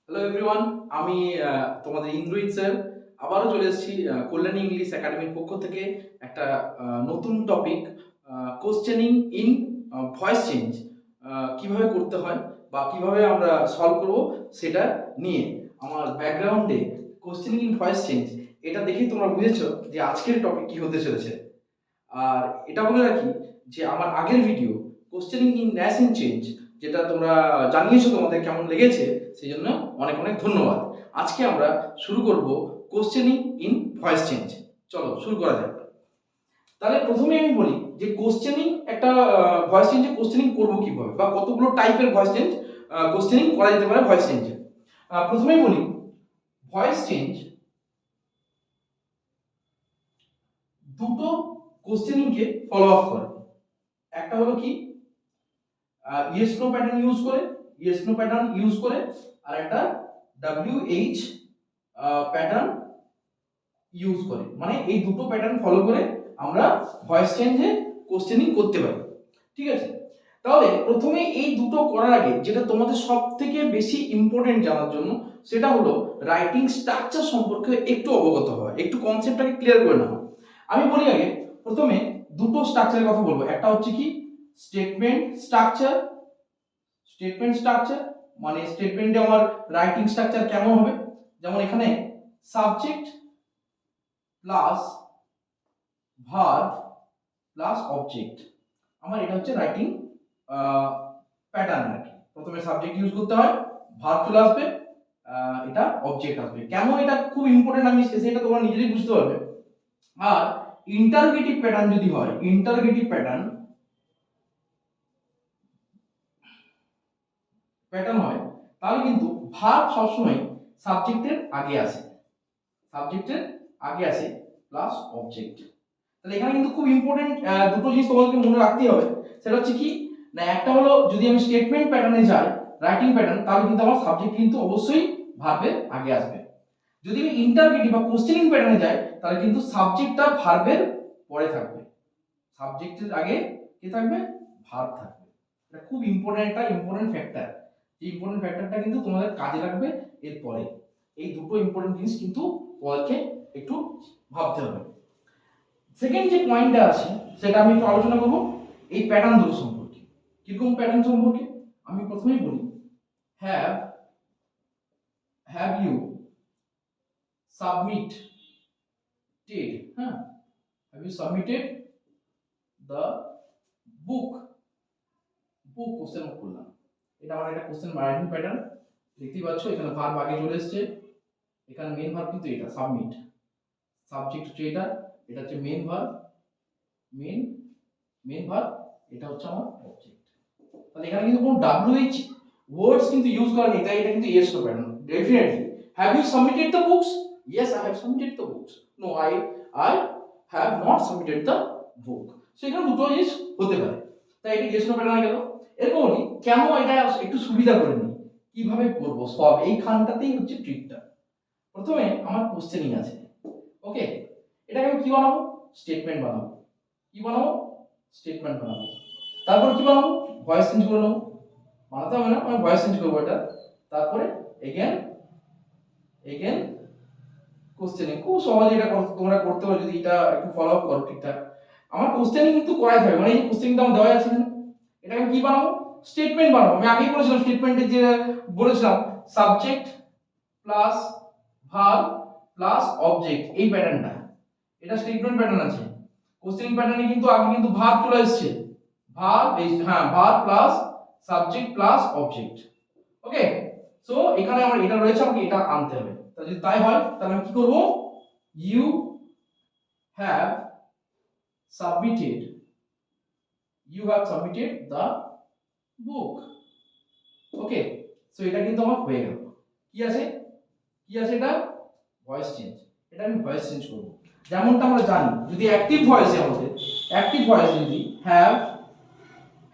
Hello everyone, আমি তোমাদের Indrajit sir আবারও চলে এসেছি কল্যাণী ইংলিশ একাডেমির পক্ষ থেকে একটা নতুন topic, questioning in voice change কিভাবে করতে হয় বা কিভাবে আমরা সলভ করব সেটা নিয়ে। আমার ব্যাকগ্রাউন্ডে কোশ্চেনিং ইন ভয়েস চেঞ্জ এটা দেখেই তোমরা বুঝেছো যে আজকের টপিক কি হতে চলেছে। আর এটা বলে রাখি যে আমার আগের video questioning in nation change, যেটা তোমরা জানিয়েছো তোমাদের কেমন লেগেছে, সেই জন্য অনেক অনেক ধন্যবাদ। আজকে আমরা শুরু করব কোশ্চেনিং ইন ভয়েস চেঞ্জ। চলো শুরু করা যাক। তাহলে প্রথমে আমি বলি যে কোশ্চেনিং একটা ভয়েস চেঞ্জে কোশ্চেনিং করব কিভাবে বা কতগুলো টাইপের ভয়েস চেঞ্জ কোশ্চেনিং করা যেতে পারে ভয়েস চেঞ্জে। প্রথমেই বলি ভয়েস চেঞ্জ দুটো কোশ্চেনিংকে ফলো আপ করে। একটা হলো কি ইয়েস নো প্যাটার্ন ইউজ করে আর একটা WH প্যাটার্ন ইউজ করে, মানে এই দুটো প্যাটার্ন ফলো করে আমরা ভয়েস চেঞ্জে কোশ্চেনিং করতে পারি। ঠিক আছে, তাহলে প্রথমে এই দুটো করার আগে যেটা তোমাদের সবথেকে বেশি ইম্পর্টেন্ট জানার জন্য সেটা হলো রাইটিং স্ট্রাকচার সম্পর্কে একটু অবগত হওয়া, একটু কনসেপ্টটাকে ক্লিয়ার করে নেওয়া। আমি বলি আগে প্রথমে দুটো স্ট্রাকচারের কথা বলবো। একটা হচ্ছে কি স্টেটমেন্ট স্ট্রাকচার। মানে স্টেটমেন্টে আমার রাইটিং স্ট্রাকচার কেমন হবে, যেমন এখানে subject plus verb plus object, আমার এটা হচ্ছে রাইটিং প্যাটার্ন আর কি। প্রথমে সাবজেক্ট ইউজ করতে হয়, ভার্ব চলে আসবে, এটা অবজেক্ট আসবে। কেন এটা খুব ইম্পর্টেন্ট আমি সেটা তোমরা নিজেরাই বুঝতে পারবে। আর ইন্টারগেটিভ প্যাটার্ন যদি হয়, ইন্টারগেটিভ প্যাটার্ন হয় তাহলে কিন্তু ভার্ব সবসময় সাবজেক্টের আগে আসে, প্লাস অবজেক্ট। তাহলে এখানে কিন্তু খুব ইম্পর্টেন্ট দুটো জিনিস তোমাদেরকে মনে রাখতে হবে। সেটা হচ্ছে কি না, একটা হলো যদি আমি স্টেটমেন্ট প্যাটার্নে যাই, রাইটিং প্যাটার্ন, তাহলে কিন্তু আমার সাবজেক্ট কিন্তু অবশ্যই ভার্বের আগে আসবে। যদি আমি ইন্টারগেটিভ বা কোশ্চেনিং প্যাটার্নে যাই তাহলে কিন্তু সাবজেক্টটা ভার্বের পরে থাকবে, সাবজেক্টের আগে কি থাকবে, ভার্ব থাকবে। এটা খুব ইম্পর্টেন্ট ফ্যাক্টর। এই ইম্পর্টেন্ট ফ্যাক্টরটা কিন্তু তোমাদের কাজে লাগবে এরপরে। এই দুটো ইম্পর্টেন্ট জিনিস কিন্তু তোমাদেরকে একটু ভাবতে হবে। সেকেন্ড যে পয়েন্টটা আছে সেটা আমি একটু আলোচনা করব এই প্যাটার্ন দুটো সম্পর্কে। কিরকম প্যাটার্ন সম্পর্কে আমি প্রথমেই বলি, have you submitted, have you submitted the book question করলাম। এটা আমার একটা কোশ্চেন রাইটিং প্যাটার্ন। দেখতেই পাচ্ছ এখানে ভার্ব আগে চলে এসেছে, এখানে মেন ভার্ব কিন্তু এটা সাবমিট, সাবজেক্ট হচ্ছে এটা, এটা হচ্ছে মেন ভার্ব, মেন ভার্ব, এটা হচ্ছে আমার অবজেক্ট। তাহলে এখানে কিন্তু কোনো WH ওয়ার্ডস কিন্তু ইউজ করা নেই, তাই এটা কিন্তু yes no pattern. Definitely have you submitted the books, yes I have submitted the books, no I have not submitted the book. সেখানে দুটো জিনিস হতে পারে, তাই এটা ইয়েস নো প্যাটার্ন গেল। এরপর বলি কেন এটা একটু সুবিধা করে নিই, কিভাবে করব সব, এইখানটাতেই হচ্ছে ট্রিকটা। প্রথমে আমার কোশ্চেনিং আছে, ওকে, এটাকে আমি কি বানাবো, স্টেটমেন্ট বানাবো। তারপর কি বানাবো, ভয়েস চেঞ্জ করে নেবো। বানাতে হবে না, আমি ভয়েস চেঞ্জ করবো এটা। তারপরে এগেন কোশ্চেনিং। খুব সহজে এটা তোমরা করতে পারো যদি এটা একটু ফলো আপ করো ঠিকঠাক। আমার কোশ্চেনিং কিন্তু করাই থাকবে, মানে এই কোশ্চেনিংটা আমার দেওয়া আছে এখানে, এটা আমি কি বানাবো, স্টেটমেন্ট বানাবো। আমি আগেই বলেছিলাম স্টেটমেন্টে যে বলেছিলাম subject plus verb plus object, এই প্যাটার্নটা, এটা স্টেটমেন্ট প্যাটার্ন আছে। কোশ্চেনিং প্যাটার্নে কিন্তু আগে কিন্তু ভার্ব চলে এসেছে, verb plus subject plus object. Okay, so এখানে আমার এটা রয়েছে, আমাকে এটা আনতে হবে। তাহলে যদি তাই হয় তাহলে আমি কি করব, you have submitted the book. Okay, so এটা কিন্তু আমার হয়ে গেল। কি আছে এটা, ভয়েস চেঞ্জ। এটা আমি ভয়েস চেঞ্জ করব। যেমনটা আমরা জানি যদি অ্যাক্টিভ ভয়েসে যদি have,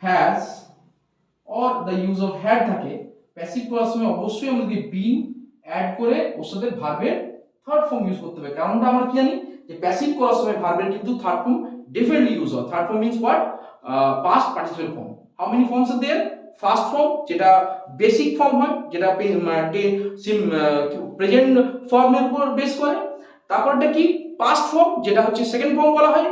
has or the use of had থাকে, প্যাসিভ করার সময় অবশ্যই আমাদেরকে বিন অ্যাড করে ওর সাথে ভার্বের থার্ড ফর্ম ইউজ করতে হবে। কারণটা আমরা কি জানি যে প্যাসিভ করার সময় ভার্বের কিন্তু থার্ড ফর্ম ডেফিনেটলি ইউজ হয়। Third form means what, past participle form. How many forms are there, first form যেটা বেসিক ফর্ম হয়, যেটা প্রেজেন্ট ফর্মের উপর বেস করে। তারপরটা কি পাস্ট ফর্ম, যেটা হচ্ছে সেকেন্ড ফর্ম বলা হয়,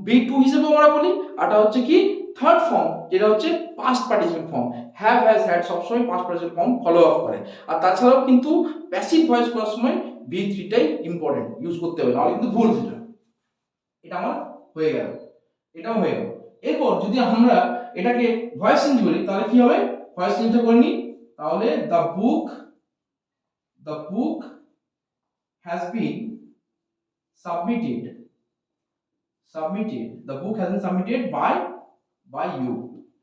B2 হিসেবে আমরা বলি। আরটা হচ্ছে কি থার্ড ফর্ম, যেটা হচ্ছে past participle form. Have, has, had সবসময় past participle form follow up করে। আর তাছাড়াও কিন্তু প্যাসিভ ভয়েস করার সময় V3টাই ইম্পর্টেন্ট ইউজ করতে হবে, নাহলে কিন্তু ভুল সেটা। এটা আমার হয়ে গেল, এটাও হয়ে গেল। এরপর যদি আমরা এটাকে ভয়েস চেঞ্জ করি তাহলে কি হবে, ভয়েস চেঞ্জটা করে নিই। তাহলে the book has been submitted the book has been submitted by you।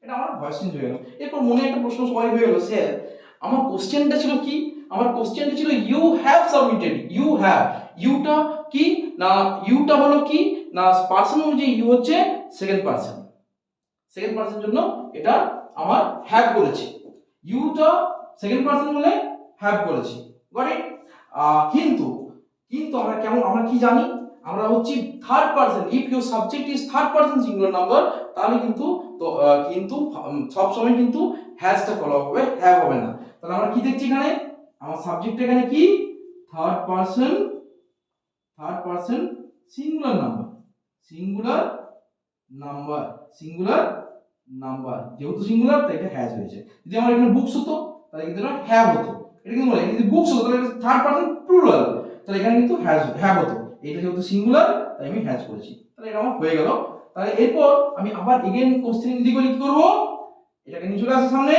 এটা আমার ভয়েস চেঞ্জ হয়ে গেল। এরপর মনে একটা প্রশ্ন সবাই হয়ে গেল, স্যার আমার কোশ্চেনটা ছিল কি, আমার কোশ্চেনটা ছিল you have submitted, you have, ইউটা কি না, ইউটা হলো কি না পারসন অনুযায়ী ইউ হচ্ছে সেকেন্ড পারসন জন্য এটা আমার হ্যাভ করেছি, ইউটা সেকেন্ড পারসন বলে হ্যাভ করেছি, গট ইট। কিন্তু আমরা কি জানি, আমরা হচ্ছে third person. If your subject is third person singular number, তাহলে কিন্তু সব সময় কিন্তু হ্যাজটা ফলো হবে, হ্যাভ হবে না। তাহলে আমরা কি দেখছি এখানে, আমার সাবজেক্ট এখানে কি থার্ড পারসন সিঙ্গুলার নাম্বার, যেহেতু সিঙ্গুলার তাই এটা হ্যাজ হয়েছে। যদি আমার এখানে বুকস হতো তাহলে কিন্তু এটা হ্যাভ হতো, এটা কিন্তু যদি বুকস হতো তাহলে থার্ড পারসন প্লুরাল, তাহলে এখানে কিন্তু হ্যাভ হতো। এটা যেহেতু সিঙ্গুলার তাই আমি হ্যাজ করেছি, তাহলে এটা আমার হয়ে গেল। তাহলে এরপর আমি আবার এগেইন কোশ্চেন যদি করি কি করব, এটাকে নিয়ে চলে আসি সামনে,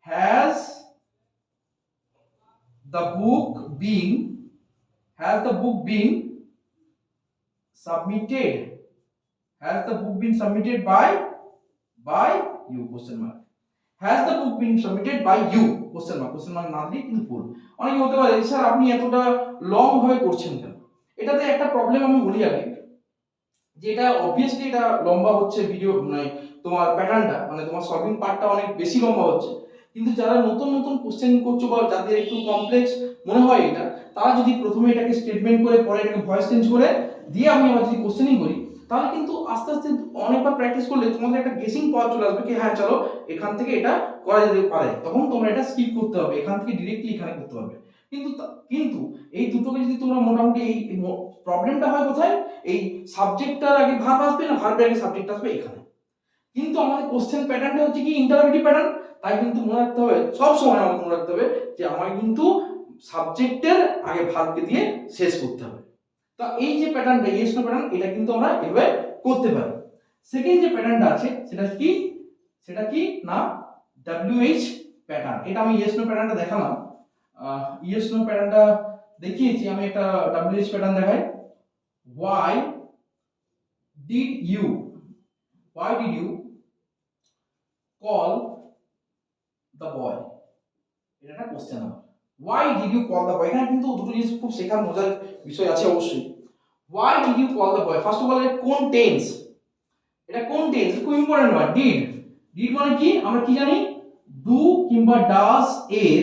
has the book been submitted by you question mark, has the book been submitted by you question mark না দিলে কিন্তু ভুল। অনেকে বলতে পারে স্যার আপনি এতটা লং ভাবে করছেন কেন, এটাতে একটা প্রবলেম আমি বলি আগে, যে এটা অবভিয়াসলি এটা লম্বা হচ্ছে ভিডিও, মানে তোমার প্যাটার্নটা, মানে তোমার সলভিং পার্টটা অনেক বেশি লম্বা হচ্ছে। কিন্তু যারা নতুন কোশ্চেন করছো বা যাদের একটু কমপ্লেক্স মনে হয় এটা, তারা যদি প্রথমে এটাকে স্টেটমেন্ট করে পরে এটাকে ভয়েস চেঞ্জ করে দিয়ে আমি আবার যদি কোশ্চেনিং করি, তাহলে কিন্তু আস্তে আস্তে অনেকবার প্র্যাকটিস করলে তোমাদের একটা গেসিং পাওয়ার চলে আসবে কি হ্যাঁ চলো এখান থেকে এটা করা যেতে পারে, তখন তোমরা এটা স্কিপ করতে হবে, এখান থেকে ডিরেক্টলি এখানে করতে পারবে। কিন্তু এই দুটোকে যদি তোমরা মোটামুটি, এই প্রবলেমটা হয় কোথায়, এই সাবজেক্টটার আগে ভার্ব আসবে না ভার্বের আগে সাবজেক্ট আসবে এখানে। কিন্তু আমাদের কোশ্চেন প্যাটার্নটা হচ্ছে কি ইন্টারোগেটিভ প্যাটার্ন, তাই কিন্তু মনে রাখতে হবে, সব সময় আমাকে মনে রাখতে হবে যে আমাকে কিন্তু সাবজেক্টের আগে ভার্বকে দিয়ে শেষ করতে হবে। তো এই যে প্যাটার্নটা ইয়েস নো প্যাটার্ন, এটা কিন্তু আমরা এভাবে করতে পারি। সেকেন্ড যে প্যাটার্নটা আছে সেটা কি না WH প্যাটার্ন। এটা আমি ইয়েস নো প্যাটার্নটা দেখালাম, ইয়েস নো প্যাটার্নটা দেখিয়েছি, আমি একটা WH প্যাটার্ন দেখাই। Why did you call the boy? এটা একটা কোশ্চেন হবে। Why did you call the boy? এখানে কিন্তু দুটো জিনিস খুব শেখার মজার বিষয় আছে অবশ্যই। Why did you call the boy? First of all এটা কোন টেন্স, খুব ইম্পর্টেন্ট নয়। ডিড মানে কি, আমরা কি জানি ডু কিংবা ডাজ এর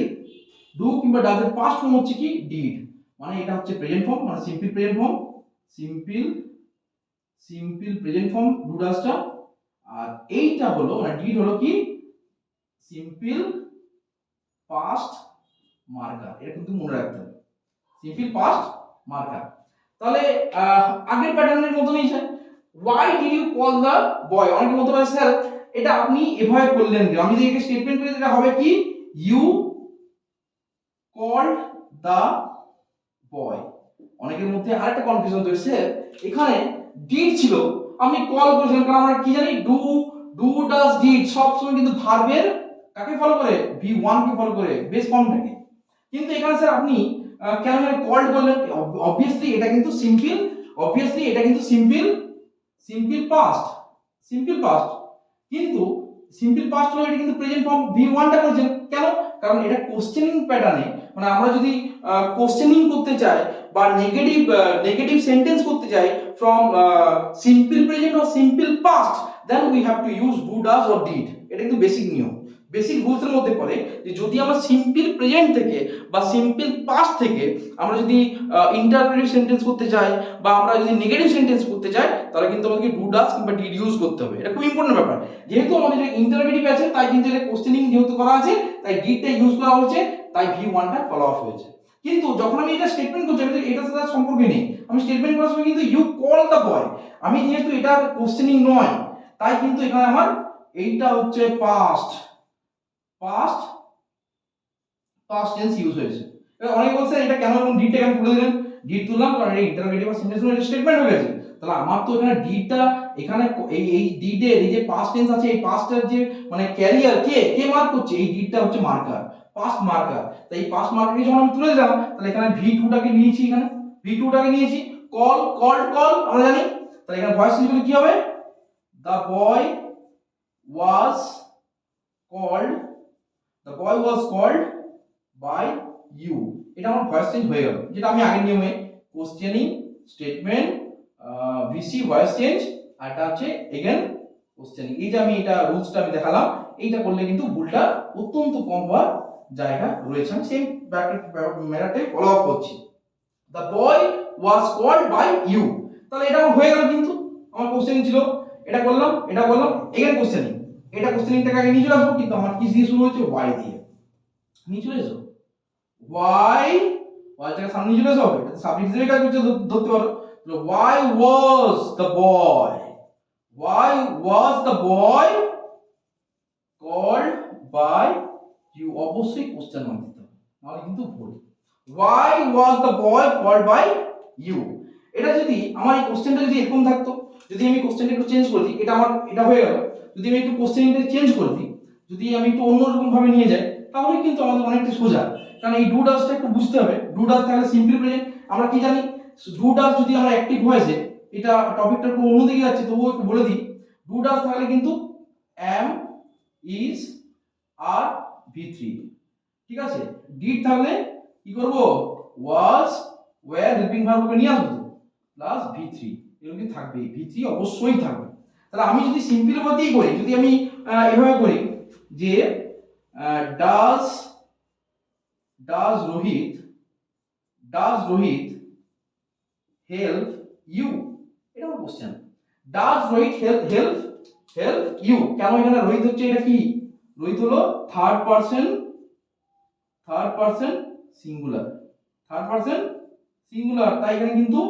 পাস্ট ফর্ম হচ্ছে কি ডিড, মানে এটা হচ্ছে প্রেজেন্ট ফর্ম, মানে সিম্পল প্রেজেন্ট ফর্ম ডু ডাজটা। আর এইটা হলো মানে ডিড হলো কি সিম্পল পাস্ট মার্কার, এটা কিন্তু মনে রাখতে হবে, সিম্পল পাস্ট মার্কার। তাহলে আগের প্যাটার্নের মতনই আছে। Why did you call the boy? অনেকে বলতে পারে স্যার এটা আপনি এভাবে করলেন কেন, আমি যদি একে স্টেটমেন্ট করি এটা হবে কি you called the boy। অনেকের মধ্যে আরেকটা কনফিউশন হচ্ছে, এখানে ডিড ছিল আপনি কল করেছিলেন, কারণ আমরা কি জানি ডু ডাজ ডিড সব সময় কিন্তু ভার্বের কাকে ফলো করে V1 কে ফলো করে বেস ফর্মটাকে। কিন্তু এখানে স্যার আপনি কেন কল্ড বললেন, অবভিয়াসলি এটা কিন্তু সিম্পল পাস্ট, কিন্তু সিম্পল পাস্ট হলো এটা কিন্তু প্রেজেন্ট ফর্ম V1 টা করেছেন কেন, কারণ এটা কোশ্চেনিং প্যাটার্নে, মানে আমরা যদি কোশ্চেনিং করতে চাই বা নেগেটিভ সেন্টেন্স করতে চাই from simple present or simple past, then we have to use do does or did. এটা কিন্তু বেসিক নিয়ম, বেসিক রুলসের মধ্যে পড়ে যে যদি আমরা সিম্পল প্রেজেন্ট থেকে বা সিম্পল পাস্ট থেকে আমরা যদি ইন্টারোগেটিভ সেন্টেন্স করতে চাই বা আমরা যদি নেগেটিভ সেন্টেন্স করতে চাই, তাহলে কিন্তু আমাদেরকে ডু ডাজ কিংবা ডিড ইউজ করতে হবে। এটা খুব ইম্পর্টেন্ট ব্যাপার। যেহেতু আমাদের ইন্টারোগেটিভ আছে তাই কিন্তু এটা কোশ্চেনিং যেহেতু করা আছে তাই ডিডটা ইউজ করা হচ্ছে, তাই V1টা ফলো আপ হয়েছে। কিন্তু যখন আমি এটা স্টেটমেন্ট করছি আমি এটার সাথে সম্পর্ক নেই, আমি স্টেটমেন্ট করার সময় কিন্তু ইউ কল দ্য বয়, আমি যেহেতু এটা কোশ্চেনিং নয় তাই কিন্তু এখানে আমার এইটা হচ্ছে পাস্ট টেন্স ইউজ হয়েছে। এবার অনেকে বলছে এটা কেন এরকম ডিডটা কেন তুলে দিলেন? ডিড তুললাম কারণ এটা ইন্টারোগেটিভ আর সেন্টেন্স এর স্টেটমেন্ট হয়ে গেছে। তাহলে আমার তো এখানে ডিডটা এখানে এই ডিডের এই যে পাস্ট টেন্স আছে এই পাস্টের যে মানে ক্যারিয়ার কে মার্ক করছে, এই ডিডটা হচ্ছে মার্কার, পাস্ট মার্কার। তাই এই পাস্ট মার্কারকে যখন আমি তুলে দিলাম তাহলে এখানে V2টাকে নিয়েছি, এখানে V2টাকে নিয়েছি। কল আমরা জানি, তাহলে এখানে ভয়েস চেঞ্জ করলে কি হবে? The boy was called by you. এটা আমার ভয়েস চেঞ্জ হয়ে গেল, যেটা আমি আগের নিয়মে questioning statement VC voice change আর এটা হচ্ছে এগেন কোশ্চেনিং, এই যে আমি এটা রুলসটা আমি দেখালাম, এইটা করলে কিন্তু ভুলটা অত্যন্ত কম হওয়ার জায়গা রয়েছে। আমি সেম ম্যাটারটাই ফলো আপ করছি। The boy was called by you, তাহলে এটা আমার হয়ে গেল, কিন্তু আমার কোশ্চেনিং ছিল, এটা করলাম এগেন কোশ্চেনিং, এটা কোশ্চেনিংটাকে আগে নিয়ে চলে আসবো, কিন্তু আমার কি দিয়ে শুরু হচ্ছে? ওয়াই দিয়ে নিয়ে চলে এসো। ওয়াইটাকে সামনে নিয়ে চলে এসো, এটা সাবজেক্ট হিসেবে কাজ করছে ধরতে পারো। Why was the boy called by you, অবশ্যই কোশ্চেন মার্ক দিতে হবে, নাহলে কিন্তু ভুল। Why was the boy called by you, এটা যদি আমার এই কোশ্চেনটা যদি এরকম থাকতো, যদি আমি কোশ্চেনটা একটু চেঞ্জ করে দিই, এটা হয়ে গেল। যদি আমি একটু কোশ্চেনটা চেঞ্জ করে দিই, যদি আমি একটু অন্যরকম ভাবে নিয়ে যাই, তাহলে কিন্তু আমাদের অনেকটা সোজা। কারণ এই ডু ডাজটা একটু বুঝতে হবে। ডু ডাজ তাহলে সিম্পল প্রেজেন্ট, আমরা কি জানি? ডু ডাজ যদি আমরা অ্যাক্টিভ ভয়েসে, এটা টপিকটা একটু অন্যদিকে যাচ্ছে তবুও একটু বলে দিই, ডু ডাজ তাহলে কিন্তু am is আর V3, ঠিক আছে। ডিড থাকলে কি করব? was were হেল্পিং ভার্বকে নিয়ে আসবো প্লাস V3, এরকম কি থাকবে? V3 অবশ্যই থাকবে। তাহলে আমি যদি সিম্পল বলতেই করি, যদি আমি এভাবে করি যে ডাজ রোহিত হেল্প ইউ, এটা আমার কোশ্চেন। ডাজ রোহিত হেল্প ইউ, কেন? এখানে রোহিত হচ্ছে, এটা কি? রোহিত হলো থার্ড পারসন সিঙ্গুলার, তাই এখানে কিন্তু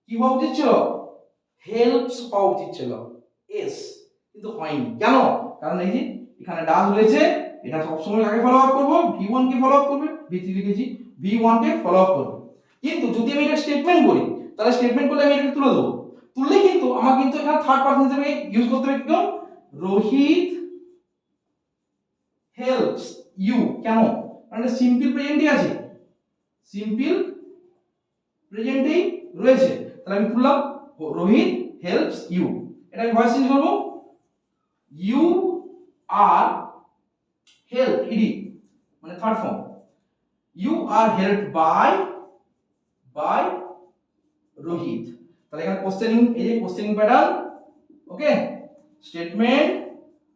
কি হওয়া উচিত ছিল? হেল্পস হওয়া উচিত ছিল, এস, কিন্তু হয়নি। কেন? কারণ এই যে এখানে ডাজ রয়েছে, এটা সবসময় আগে ফলো আপ করবো, V1 কে ফলো আপ করবে, V3 লিখেছি, V1 কে ফলো আপ করবে। কিন্তু যদি আমি এটা স্টেটমেন্ট করি, তাহলে স্টেটমেন্ট করলে আমি এটা তুলে দেবো, তুললে কিন্তু আমার কিন্তু এখানে থার্ড পারসন হিসেবে ইউজ করতে হবে। কেন? রোহিত হেল্পস ইউ, কেন? কারণ এটা সিম্পল প্রেজেন্টই আছে, সিম্পল প্রেজেন্টেই রয়েছে। তাহলে আমি তুললাম রোহিত হেল্পস ইউ, এটা আমি ভয়েস চেঞ্জ করব, ইউ আর হেল্প ইডি মানে third form, you are help by Rohit. তাহলে এখানে কোশ্চেনিং, এই যে questioning pattern, okay, statement,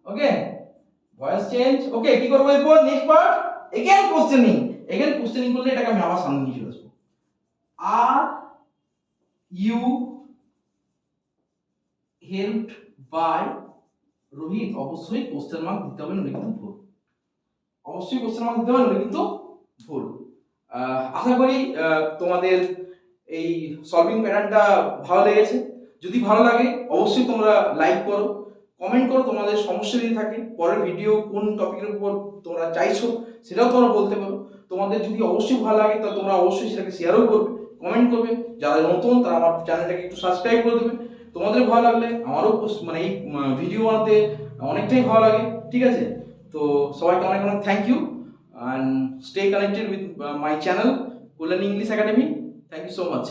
okay, voice change, okay. কি করব এরপর? নেক্সট পার্ট এগেন কোশ্চেনিং করলে এটাকে আমি আবার সামনে নিয়ে চলে আসবো। Are you helped by Rohit, অবশ্যই কোশ্চেন মার্ক দিতে হবে, নইলে কিন্তু ভুল। অবশ্যই কোশ্চেন মার্ক দিতে হবে, নইলে কিন্তু ভুল। আশা করি তোমাদের এই সলভিং প্যাটার্নটা ভালো লেগেছে। যদি ভালো লাগে অবশ্যই তোমরা লাইক করো, কমেন্ট করো তোমাদের সমস্যা যদি থাকে, পরের ভিডিও কোন টপিকের উপর তোমরা চাইছো সেটাও তোমরা বলতে পারো। তোমাদের যদি অবশ্যই ভালো লাগে তা তোমরা অবশ্যই সেটাকে শেয়ারও করবে, কমেন্ট করবে। যারা নতুন তারা আমার চ্যানেলটাকে একটু সাবস্ক্রাইব করে দেবে। তোমাদের ভালো লাগলে আমারও মানে এই ভিডিও বানাতে অনেকটাই ভালো লাগে, ঠিক আছে। তো সবাইকে অনেক অনেক thank you, and stay connected with my channel Kulani English Academy. Thank you so much.